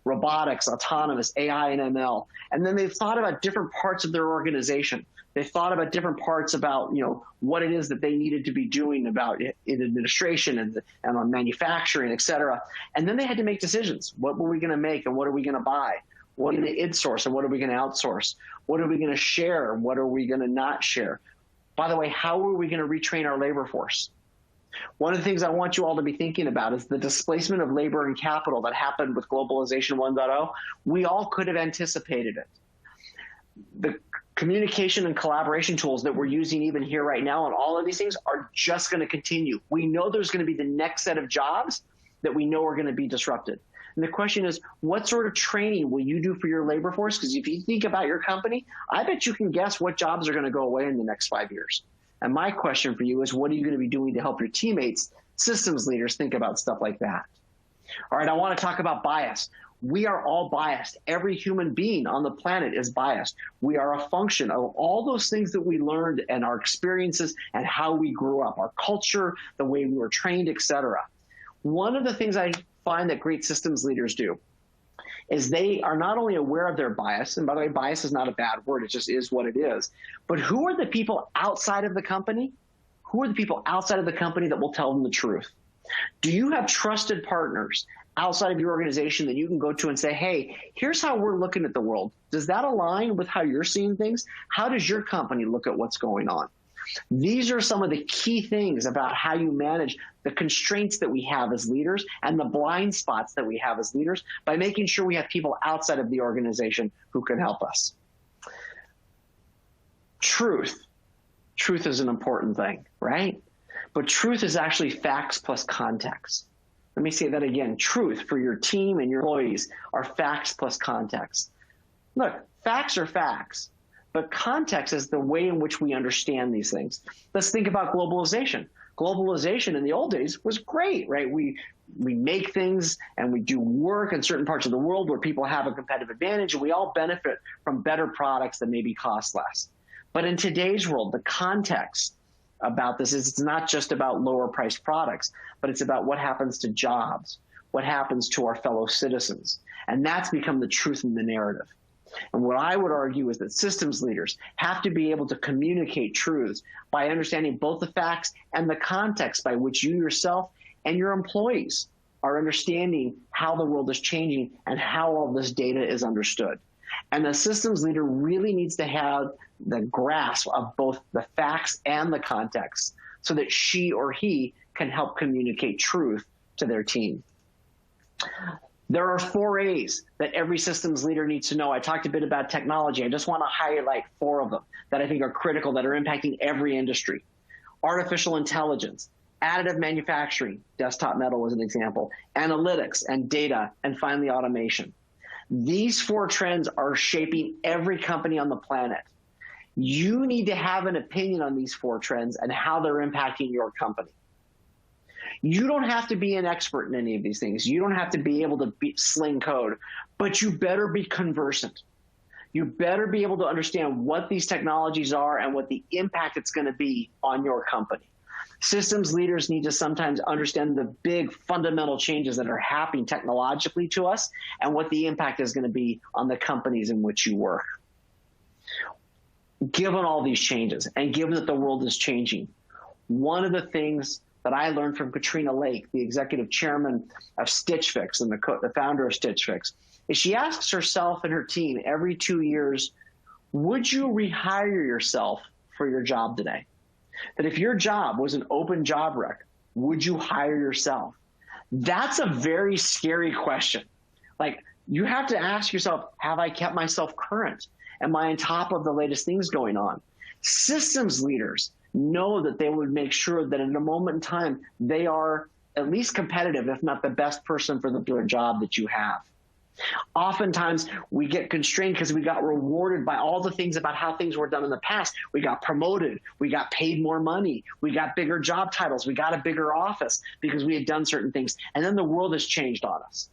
robotics, autonomous, AI, and ML. And then they've thought about different parts of their organization. They thought about different parts about, what it is that they needed to be doing about in administration and on manufacturing, et cetera. And then they had to make decisions. What were we going to make and what are we going to buy? What are we going to insource and what are we going to outsource? What are we going to share and what are we going to not share? By the way, how are we going to retrain our labor force? One of the things I want you all to be thinking about is the displacement of labor and capital that happened with Globalization 1.0. We all could have anticipated it. The communication and collaboration tools that we're using even here right now and all of these things are just going to continue. We know there's going to be the next set of jobs that we know are going to be disrupted. And the question is, what sort of training will you do for your labor force? Because if you think about your company, I bet you can guess what jobs are going to go away in the next 5 years. And my question for you is, what are you going to be doing to help your teammates, systems leaders, think about stuff like that? All right, I want to talk about bias. We are all biased. Every human being on the planet is biased. We are a function of all those things that we learned and our experiences and how we grew up, our culture, the way we were trained, et cetera. One of the things I find that great systems leaders do is they are not only aware of their bias, and by the way, bias is not a bad word, it just is what it is, but who are the people outside of the company? Who are the people outside of the company that will tell them the truth? Do you have trusted partners outside of your organization that you can go to and say, hey, here's how we're looking at the world. Does that align with how you're seeing things? How does your company look at what's going on? These are some of the key things about how you manage the constraints that we have as leaders and the blind spots that we have as leaders by making sure we have people outside of the organization who can help us. Truth. Truth is an important thing, right? But truth is actually facts plus context. Let me say that again. Truth for your team and your employees are facts plus context. Look, facts are facts. But context is the way in which we understand these things. Let's think about globalization. Globalization in the old days was great, right? We make things and we do work in certain parts of the world where people have a competitive advantage and we all benefit from better products that maybe cost less. But in today's world, the context about this is it's not just about lower priced products, but it's about what happens to jobs, what happens to our fellow citizens. And that's become the truth in the narrative. And what I would argue is that systems leaders have to be able to communicate truths by understanding both the facts and the context by which you yourself and your employees are understanding how the world is changing and how all this data is understood. And the systems leader really needs to have the grasp of both the facts and the context so that she or he can help communicate truth to their team. There are 4 A's that every systems leader needs to know. I talked a bit about technology. I just want to highlight 4 of them that I think are critical, that are impacting every industry. Artificial intelligence, additive manufacturing, Desktop Metal was an example, analytics and data, and finally automation. These 4 trends are shaping every company on the planet. You need to have an opinion on these 4 trends and how they're impacting your company. You don't have to be an expert in any of these things. You don't have to be able to sling code, but you better be conversant. You better be able to understand what these technologies are and what the impact it's going to be on your company. Systems leaders need to sometimes understand the big fundamental changes that are happening technologically to us and what the impact is going to be on the companies in which you work. Given all these changes and given that the world is changing, one of the things that I learned from Katrina Lake, the executive chairman of Stitch Fix and the founder of Stitch Fix, is she asks herself and her team every 2 years, would you rehire yourself for your job today? That if your job was an open job rec, would you hire yourself? That's a very scary question. Like, you have to ask yourself, have I kept myself current? Am I on top of the latest things going on? Systems leaders know that they would make sure that in a moment in time, they are at least competitive, if not the best person for the particular job that you have. Oftentimes we get constrained because we got rewarded by all the things about how things were done in the past. We got promoted, we got paid more money, we got bigger job titles, we got a bigger office because we had done certain things. And then the world has changed on us.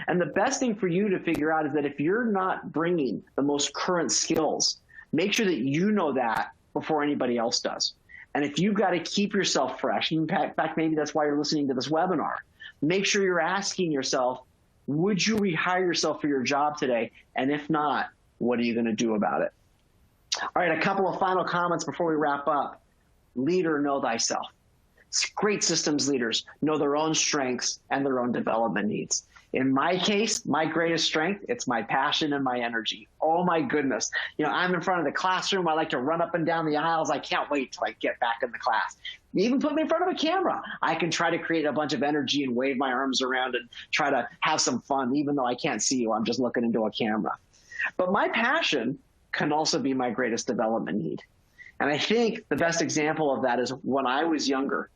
And the best thing for you to figure out is that if you're not bringing the most current skills, make sure that you know that before anybody else does. And if you've got to keep yourself fresh, in fact, maybe that's why you're listening to this webinar, make sure you're asking yourself, would you rehire yourself for your job today? And if not, what are you going to do about it? All right, a couple of final comments before we wrap up. Leader, know thyself. Great systems leaders know their own strengths and their own development needs. In my case, my greatest strength, it's my passion and my energy. Oh my goodness. I'm in front of the classroom. I like to run up and down the aisles. I can't wait till I get back in the class. You even put me in front of a camera. I can try to create a bunch of energy and wave my arms around and try to have some fun, even though I can't see you. I'm just looking into a camera. But my passion can also be my greatest development need. And I think the best example of that is when I was younger.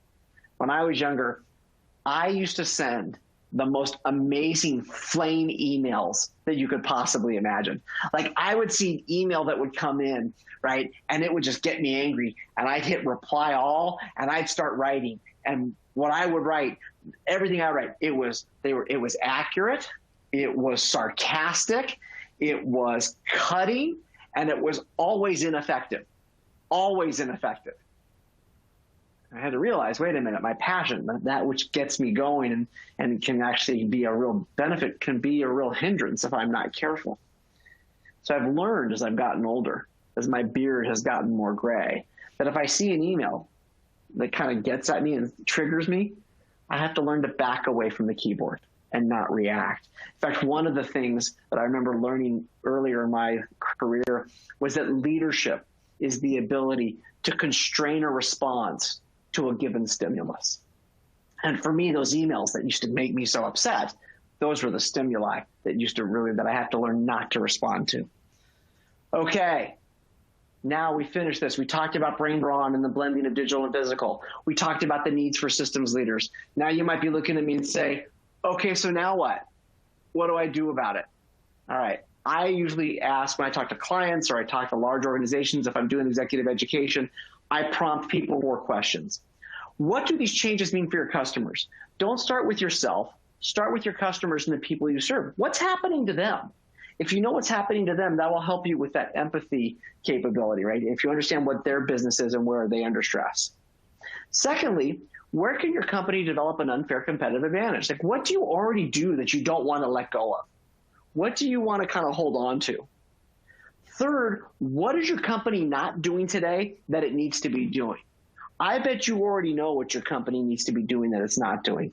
I used to send the most amazing flame emails that you could possibly imagine. Like, I would see an email that would come in, right? And it would just get me angry. And I'd hit reply all and I'd start writing. And what I would write, everything I write, it was accurate. It was sarcastic. It was cutting, and it was always ineffective. Always ineffective. I had to realize, wait a minute, my passion, that which gets me going and can actually be a real benefit, can be a real hindrance if I'm not careful. So I've learned as I've gotten older, as my beard has gotten more gray, that if I see an email that kind of gets at me and triggers me, I have to learn to back away from the keyboard and not react. In fact, one of the things that I remember learning earlier in my career was that leadership is the ability to constrain a response to a given stimulus. And for me, those emails that used to make me so upset, those were the stimuli that I have to learn not to respond to. Okay, now we finished this. We talked about brain brawn and the blending of digital and physical. We talked about the needs for systems leaders. Now you might be looking at me and say, okay, so now what? What do I do about it? All right. I usually ask when I talk to clients or I talk to large organizations, if I'm doing executive education, I prompt people 4 questions. What do these changes mean for your customers? Don't start with yourself. Start with your customers and the people you serve. What's happening to them? If you know what's happening to them, that will help you with that empathy capability, right? If you understand what their business is and where are they under stress. Secondly, where can your company develop an unfair competitive advantage? Like, what do you already do that you don't want to let go of? What do you want to kind of hold on to? Third, what is your company not doing today that it needs to be doing? I bet you already know what your company needs to be doing that it's not doing.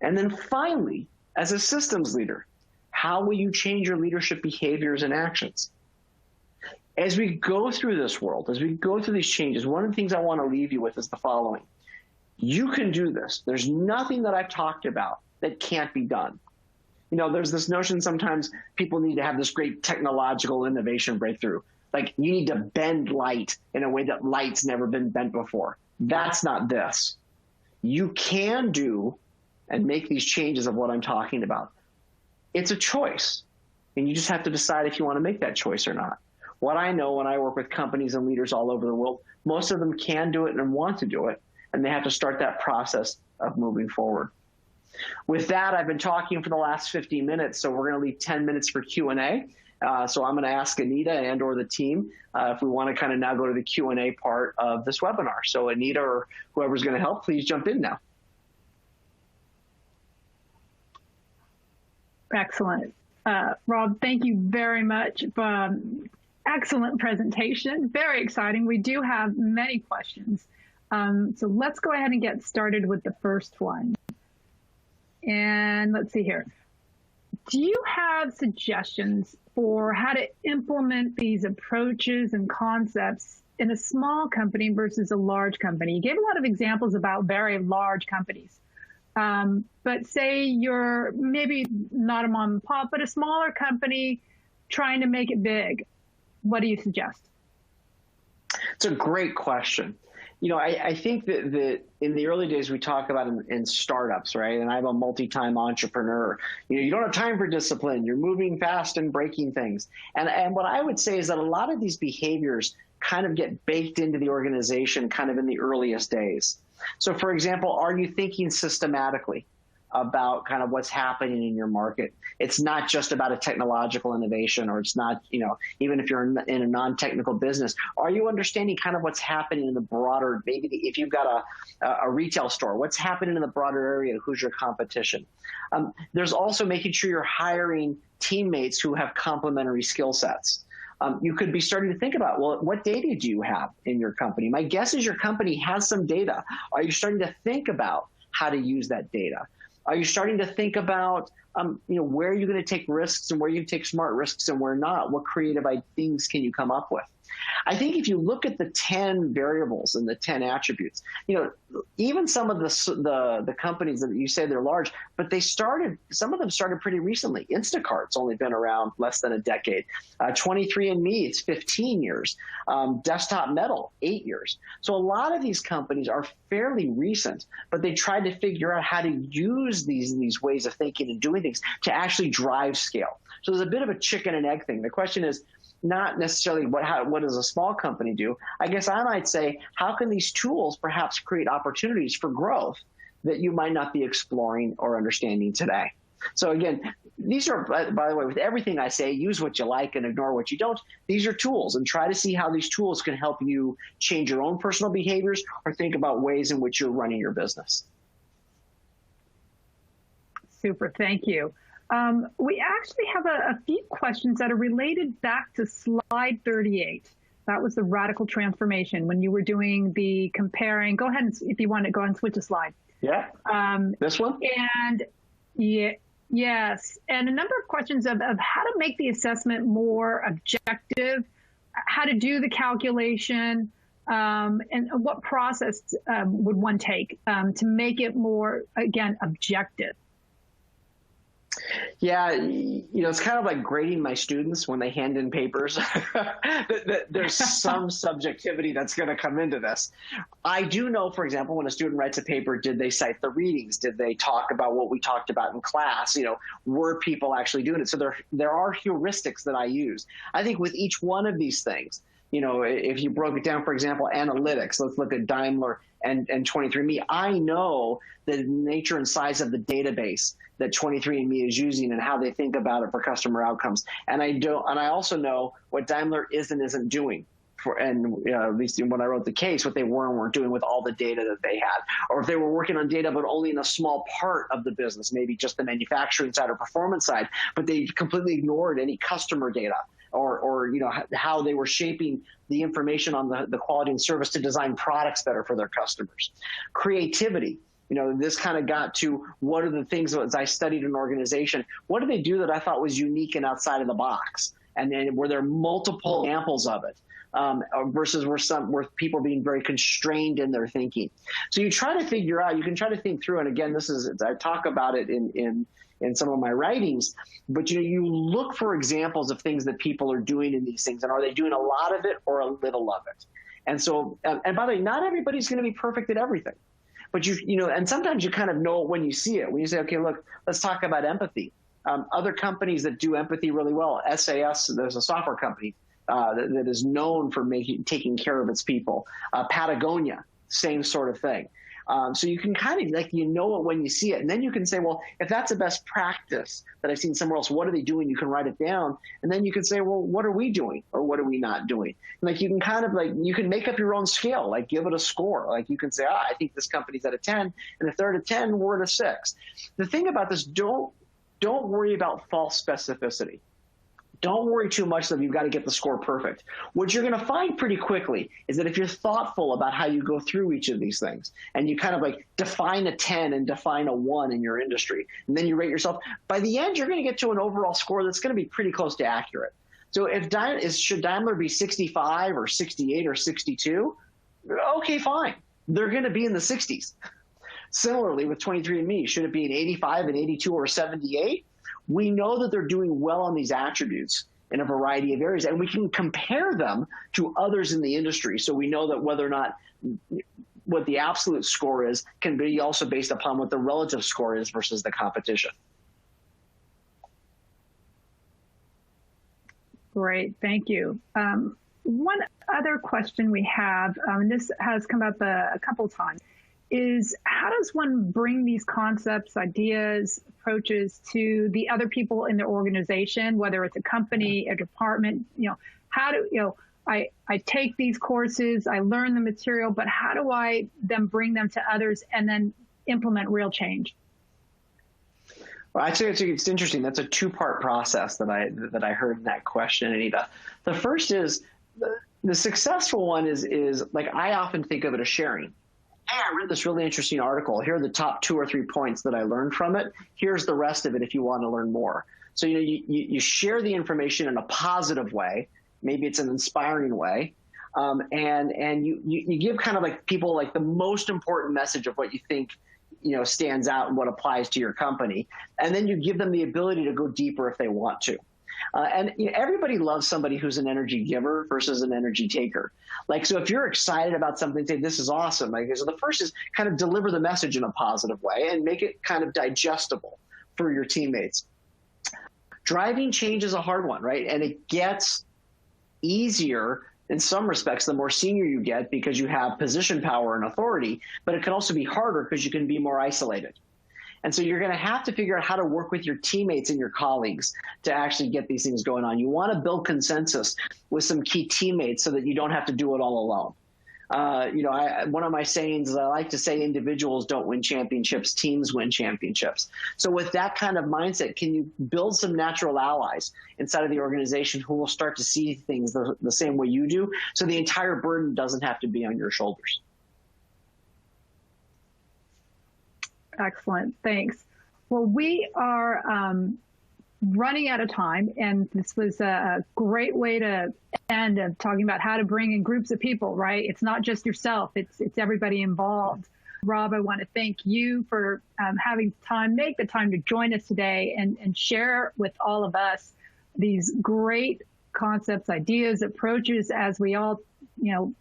And then finally, as a systems leader, how will you change your leadership behaviors and actions? As we go through this world, as we go through these changes, one of the things I want to leave you with is the following. You can do this. There's nothing that I've talked about that can't be done. There's this notion sometimes people need to have this great technological innovation breakthrough. Like, you need to bend light in a way that light's never been bent before. That's not this. You can do and make these changes of what I'm talking about. It's a choice, and you just have to decide if you want to make that choice or not. What I know when I work with companies and leaders all over the world, most of them can do it and want to do it, and they have to start that process of moving forward. With that, I've been talking for the last 15 minutes, so we're going to leave 10 minutes for Q&A. So I'm going to ask Anita and or the team if we want to kind of now go to the Q&A part of this webinar. So Anita or whoever's going to help, please jump in now. Excellent. Rob, thank you very much. Excellent presentation. Very exciting. We do have many questions. So let's go ahead and get started with the first one. And let's see here. Do you have suggestions for how to implement these approaches and concepts in a small company versus a large company? You gave a lot of examples about very large companies. But say you're maybe not a mom and pop, but a smaller company trying to make it big. What do you suggest? It's a great question. I think that in the early days we talk about in startups, right? And I'm a multi-time entrepreneur. You don't have time for discipline. You're moving fast and breaking things. And what I would say is that a lot of these behaviors kind of get baked into the organization kind of in the earliest days. So for example, are you thinking systematically about kind of what's happening in your market? It's not just about a technological innovation, or it's not, even if you're in a non-technical business, are you understanding kind of what's happening in the broader, maybe if you've got a retail store, what's happening in the broader area, who's your competition? There's also making sure you're hiring teammates who have complementary skill sets. You could be starting to think about, well, what data do you have in your company? My guess is your company has some data. Are you starting to think about how to use that data? Are you starting to think about, where are you going to take risks and where you take smart risks and where not? What creative things can you come up with? I think if you look at the 10 variables and the 10 attributes, even some of the companies that you say they're large, but some of them started pretty recently. Instacart's only been around less than a decade. 23andMe, it's 15 years. Desktop Metal, 8 years. So a lot of these companies are fairly recent, but they tried to figure out how to use these ways of thinking and doing things to actually drive scale. So there's a bit of a chicken and egg thing. The question is, not necessarily what does a small company do. I guess I might say, how can these tools perhaps create opportunities for growth that you might not be exploring or understanding today? So again, these are, by the way, with everything I say, use what you like and ignore what you don't. These are tools, and try to see how these tools can help you change your own personal behaviors or think about ways in which you're running your business. Super, thank you. We actually have a few questions that are related back to slide 38. That was the radical transformation when you were doing the comparing. Go ahead, and if you want to go and switch a slide. Yeah. This one? And yes. And a number of questions of how to make the assessment more objective, how to do the calculation, and what process would one take to make it more, again, objective. Yeah, it's kind of like grading my students when they hand in papers. There's some subjectivity that's going to come into this. I do know, for example, when a student writes a paper, did they cite the readings? Did they talk about what we talked about in class? Were people actually doing it? So there are heuristics that I use. I think with each one of these things, if you broke it down, for example, analytics, let's look at Daimler and 23andMe. I know the nature and size of the database that 23andMe is using and how they think about it for customer outcomes. And I also know what Daimler is and isn't doing. At least when I wrote the case, what they were and weren't doing with all the data that they had, or if they were working on data but only in a small part of the business, maybe just the manufacturing side or performance side, but they completely ignored any customer data, or how they were shaping the information on the quality and service to design products better for their customers. Creativity. This kind of got to what are the things, as I studied an organization, what did they do that I thought was unique and outside of the box? And then were there multiple examples of it? Versus were people being very constrained in their thinking? So you try to figure out, you can try to think through, and again, I talk about it in some of my writings, but you look for examples of things that people are doing in these things, and are they doing a lot of it or a little of it? And so, and by the way, not everybody's going to be perfect at everything, but and sometimes you kind of know it when you see it. When you say, okay, look, let's talk about empathy. Other companies that do empathy really well, SAS, there's a software company that is known for taking care of its people. Patagonia, same sort of thing. So you can kind of know it when you see it. And then you can say, well, if that's a best practice that I've seen somewhere else, what are they doing? You can write it down. And then you can say, well, what are we doing? Or what are we not doing? And you can kind of you can make up your own scale, give it a score. You can say, I think this company's at a 10. And if they're at a 10, we're at a 6. The thing about this, don't worry about false specificity. Don't worry too much that you've got to get the score perfect. What you're going to find pretty quickly is that if you're thoughtful about how you go through each of these things, and you kind of define a 10 and define a 1 in your industry, and then you rate yourself, by the end, you're going to get to an overall score that's going to be pretty close to accurate. So should Daimler be 65 or 68 or 62? Okay, fine. They're going to be in the 60s. Similarly with 23andMe, should it be an 85, an 82, or 78? We know that they're doing well on these attributes in a variety of areas, and we can compare them to others in the industry. So we know that whether or not what the absolute score is can be also based upon what the relative score is versus the competition. Great, thank you. One other question we have, and this has come up a couple times, is how does one bring these concepts, ideas, approaches to the other people in the organization, whether it's a company, a department, how do, I take these courses, I learn the material, but how do I then bring them to others and then implement real change? Well, I'd say it's interesting. That's a two-part process that I heard in that question, Anita. The first is the successful one is like, I often think of it as sharing. Hey, I read this really interesting article. Here are the top 2 or 3 points that I learned from it. Here's the rest of it if you want to learn more. So, you share the information in a positive way. Maybe it's an inspiring way. And you give kind of like people like the most important message of what you think, stands out and what applies to your company. And then you give them the ability to go deeper if they want to. And everybody loves somebody who's an energy giver versus an energy taker. Like, so if you're excited about something, say, this is awesome. Like, so the first is kind of deliver the message in a positive way and make it kind of digestible for your teammates. Driving change is a hard one, right? And it gets easier in some respects the more senior you get because you have position power and authority, but it can also be harder because you can be more isolated. And so you're going to have to figure out how to work with your teammates and your colleagues to actually get these things going on. You want to build consensus with some key teammates so that you don't have to do it all alone. One of my sayings is I like to say individuals don't win championships, teams win championships. So with that kind of mindset, can you build some natural allies inside of the organization who will start to see things the same way you do, so the entire burden doesn't have to be on your shoulders? Excellent, thanks. Well, we are running out of time, and this was a great way to end of talking about how to bring in groups of people, right? It's not just yourself, it's everybody involved. Rob, I want to thank you for make the time to join us today and share with all of us these great concepts, ideas, approaches as we all,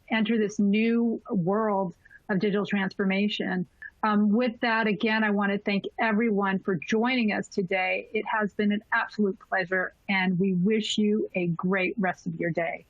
enter this new world of digital transformation. With that, again, I want to thank everyone for joining us today. It has been an absolute pleasure, and we wish you a great rest of your day.